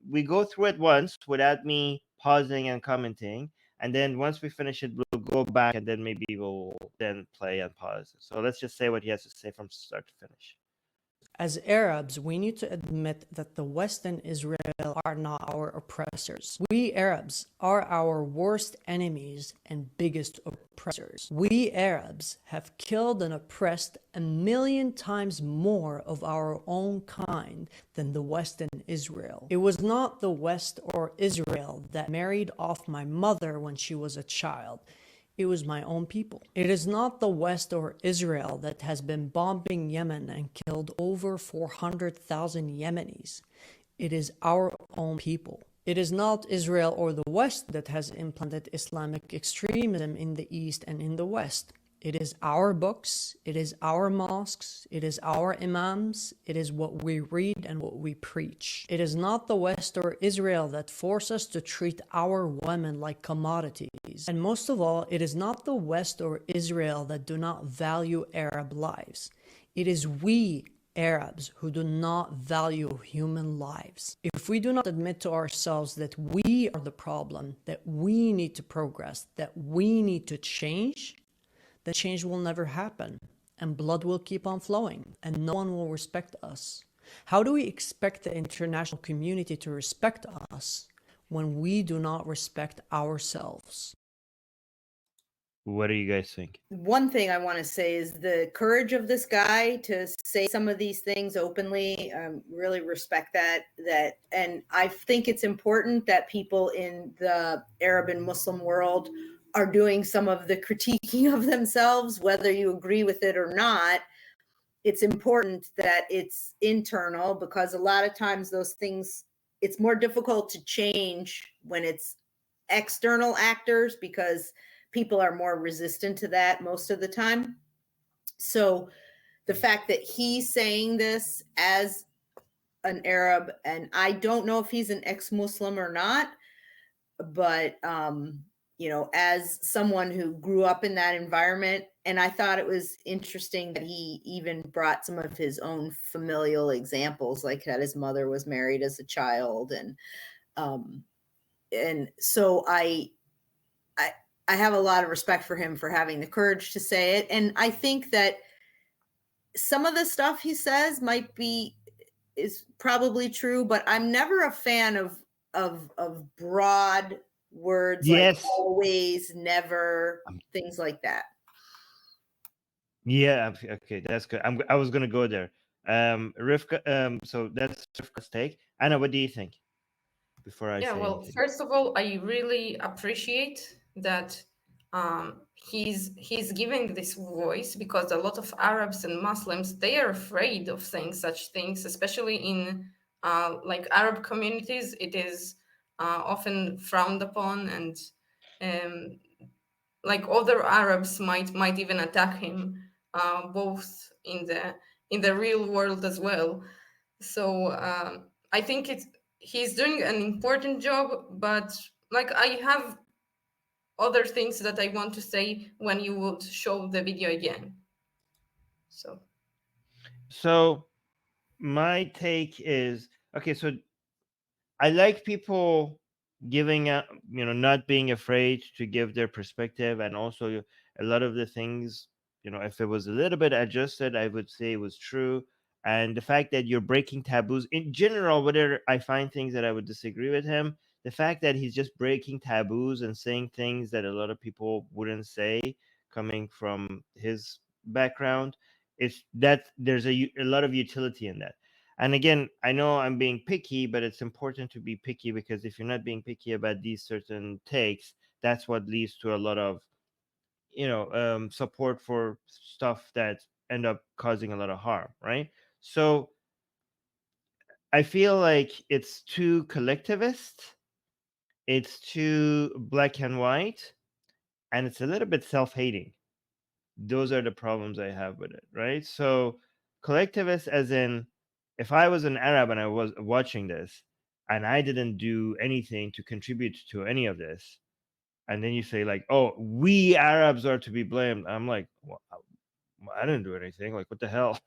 we go through it once without me pausing and commenting, and then once we finish it, we'll go back, and then maybe we'll then play and pause. So let's just say what he has to say from start to finish. As Arabs, we need to admit that the West and Israel are not our oppressors. We Arabs are our worst enemies and biggest oppressors. We Arabs have killed and oppressed 1,000,000 times more of our own kind than the West and Israel. It was not the West or Israel that married off my mother when she was a child. It was my own people. It is not the West or Israel that has been bombing Yemen and killed over 400,000 Yemenis. It is our own people. It is not Israel or the West that has implanted Islamic extremism in the East and in the West. It is our books, it is our mosques, it is our imams, it is what we read and what we preach. It is not the West or Israel that force us to treat our women like commodities. And most of all, it is not the West or Israel that do not value Arab lives. It is we Arabs who do not value human lives. If we do not admit to ourselves that we are the problem, that we need to progress, that we need to change, then change will never happen, and blood will keep on flowing, and no one will respect us. How do we expect the international community to respect us when we do not respect ourselves? What do you guys think? One thing I want to say is the courage of this guy to say some of these things openly. Really respect that. And I think it's important that people in the Arab and Muslim world are doing some of the critiquing of themselves, whether you agree with it or not. It's important that it's internal, because a lot of times those things, it's more difficult to change when it's external actors, because people are more resistant to that most of the time. So the fact that he's saying this as an Arab, and I don't know if he's an ex-Muslim or not, but as someone who grew up in that environment, and I thought it was interesting that he even brought some of his own familial examples, like that his mother was married as a child, and so I have a lot of respect for him for having the courage to say it. And I think that some of the stuff he says is probably true, but I'm never a fan of broad words, Yes. like always, never, things like that. Yeah, okay, that's good. I was gonna go there. Rivka, so that's Rivka's take. Anna, what do you think? Before I say Well, anything. first of all, I really appreciate that he's giving this voice, because a lot of Arabs and Muslims, they are afraid of saying such things, especially in like Arab communities. It is often frowned upon, and like other Arabs might even attack him, both in the real world as well. So I think he's doing an important job, but like I have other things that I want to say when you would show the video again. So my take is, okay, so I like people giving up, not being afraid to give their perspective, and also a lot of the things, if it was a little bit adjusted, I would say it was true. And the fact that you're breaking taboos in general, whether I find things that I would disagree with him, the fact that he's just breaking taboos and saying things that a lot of people wouldn't say coming from his background, it's that there's a lot of utility in that. And again, I know I'm being picky, but it's important to be picky, because if you're not being picky about these certain takes, that's what leads to a lot of support for stuff that end up causing a lot of harm, right? So I feel like it's too collectivist, it's too black and white, and it's a little bit self-hating. Those are the problems I have with it, right? So collectivist, as in, if I was an Arab and I was watching this and I didn't do anything to contribute to any of this, and then you say like, oh, we Arabs are to be blamed, I'm like, I didn't do anything. Like, what the hell?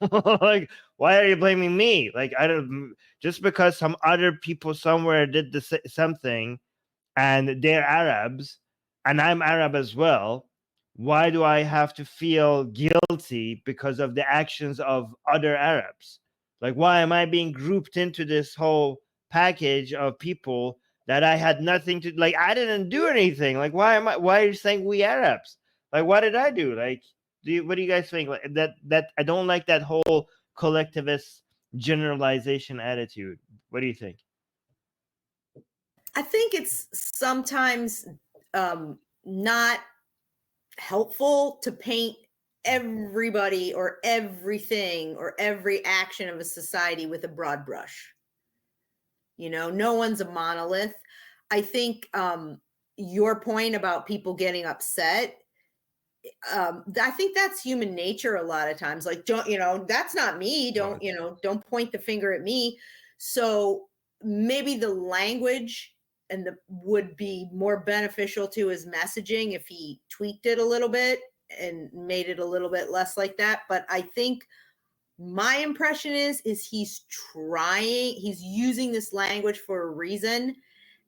Like, why are you blaming me? Like, I don't, just because some other people somewhere did something and they're Arabs and I'm Arab as well, why do I have to feel guilty because of the actions of other Arabs? Like, why am I being grouped into this whole package of people that I had nothing to, like, I didn't do anything. Like, why are you saying we Arabs? Like, what did I do? Like, what do you guys think? Like, that I don't like that whole collectivist generalization attitude. What do you think? I think it's sometimes not helpful to paint everybody or everything or every action of a society with a broad brush. You know, no one's a monolith. I think your point about people getting upset, I think that's human nature a lot of times. Like, don't, you know, that's not me. Don't, you know, don't point the finger at me. So maybe the language and the would be more beneficial to his messaging if he tweaked it a little bit and made it a little bit less like that. But I think my impression is he's using this language for a reason,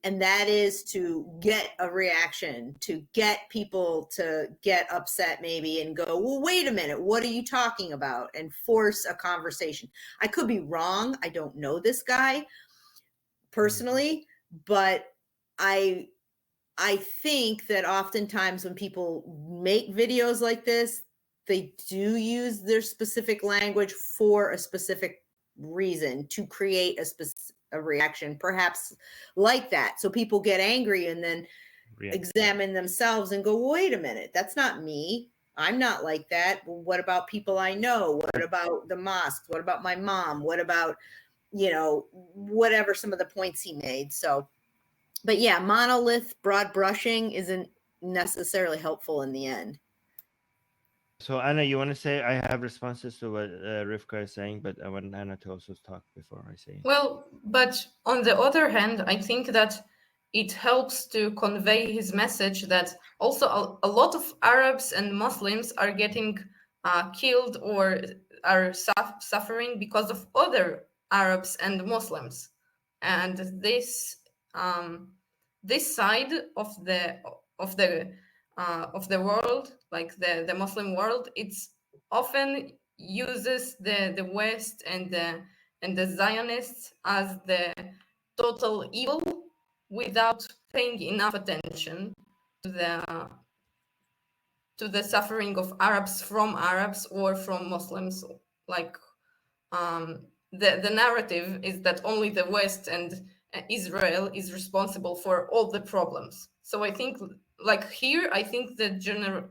and that is to get a reaction, to get people to get upset maybe and go, well, wait a minute, what are you talking about? And force a conversation. I could be wrong. I don't know this guy personally, but I think that oftentimes when people make videos like this, they do use their specific language for a specific reason, to create a reaction, perhaps like that. So people get angry and then examine themselves and go, wait a minute, that's not me. I'm not like that. Well, what about people I know? What about the mosque? What about my mom? What about, you know, whatever some of the points he made. So, but yeah, monolith, broad brushing isn't necessarily helpful in the end. So Anna, you want to say? I have responses to what Rivka is saying, but I want Anna to also talk before I say. Well, but on the other hand, I think that it helps to convey his message that also a lot of Arabs and Muslims are getting killed or are suffering because of other Arabs and Muslims, and this side of the of the world, like the Muslim world, it's often uses the West and the Zionists as the total evil without paying enough attention to the suffering of Arabs or from Muslims. Like the narrative is that only the West and Israel is responsible for all the problems. So I think, like here, I think the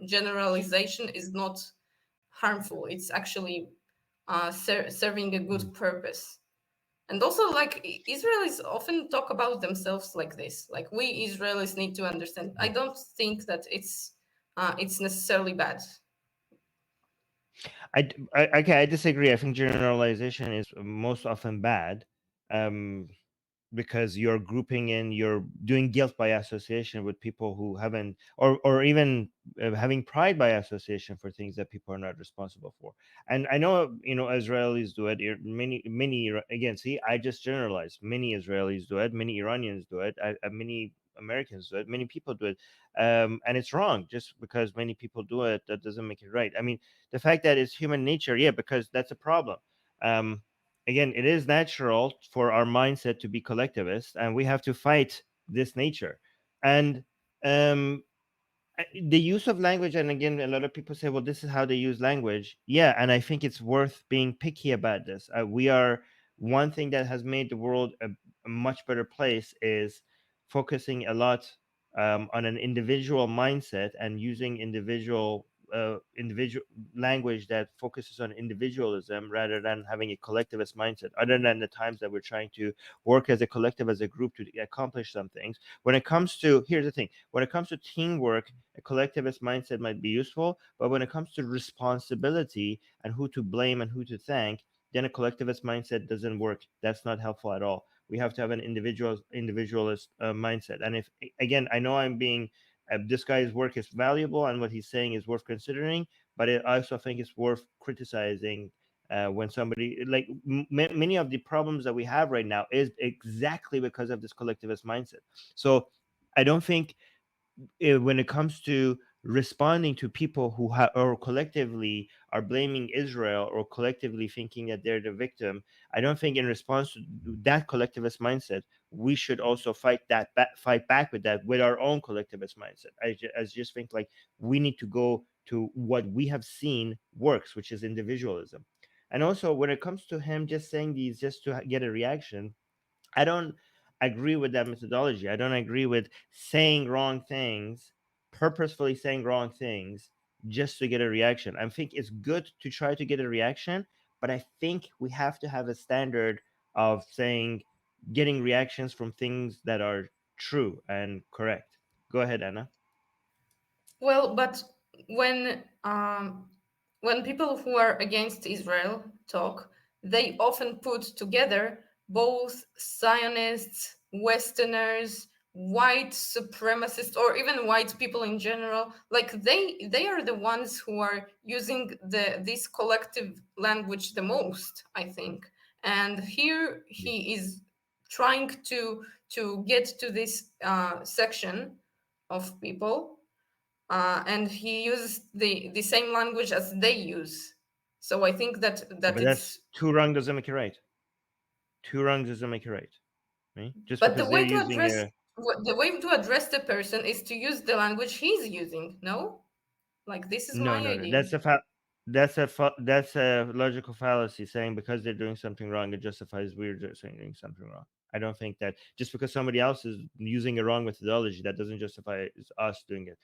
generalization is not harmful. It's actually serving a good purpose. And also, like, Israelis often talk about themselves like this. Like, we Israelis need to understand. I don't think that it's necessarily bad. Okay, I disagree. I think generalization is most often bad, um, because you're you're doing guilt by association with people who haven't, or even having pride by association for things that people are not responsible for. And I know, you know, Israelis do it. Many again. See, I just generalized. Many Israelis do it. Many Iranians do it. Many Americans do it. Many people do it, and it's wrong. Just because many people do it, that doesn't make it right. I mean, the fact that it's human nature, yeah, because that's a problem. Um, Again, it is natural for our mindset to be collectivist, and we have to fight this nature. And um, the use of language, and again, a lot of people say, well, this is how they use language. Yeah, and I think it's worth being picky about this. We are One thing that has made the world a much better place is focusing a lot on an individual mindset and using individual language that focuses on individualism rather than having a collectivist mindset. Other than the times that we're trying to work as a collective, as a group, to accomplish some things. When it comes to, here's the thing, when it comes to teamwork, a collectivist mindset might be useful, but when it comes to responsibility and who to blame and who to thank, then a collectivist mindset doesn't work. That's not helpful at all. We have to have an individualist mindset. And if, again, I know I'm being this guy's work is valuable and what he's saying is worth considering, but I also think it's worth criticizing when somebody like many of the problems that we have right now is exactly because of this collectivist mindset. So I don't think when it comes to responding to people who or collectively are blaming Israel or collectively thinking that they're the victim, I don't think in response to that collectivist mindset, we should also fight back with that with our own collectivist mindset. I just think like we need to go to what we have seen works, which is individualism. And also when it comes to him just saying these just to get a reaction, I don't agree with that methodology. I don't agree with saying wrong things, purposefully saying wrong things just to get a reaction. I think it's good to try to get a reaction, but I think we have to have a standard of saying getting reactions from things that are true and correct. Go ahead, Anna. Well, but when um, when people who are against Israel talk, they often put together both Zionists, Westerners, white supremacists, or even white people in general. Like they are the ones who are using this collective language the most, I think. And here he is trying to get to this section of people, and he uses the same language as they use. So I think that But that's it's. two wrong doesn't make it right. Two wrongs doesn't make it right? Just But the because they're way to using address the way to address the person is to use the language he's using. No, like this is no, my no, no. idea. That's a logical fallacy saying because they're doing something wrong, it justifies we're doing something wrong. I don't think that just because somebody else is using a wrong methodology, that doesn't justify us doing it.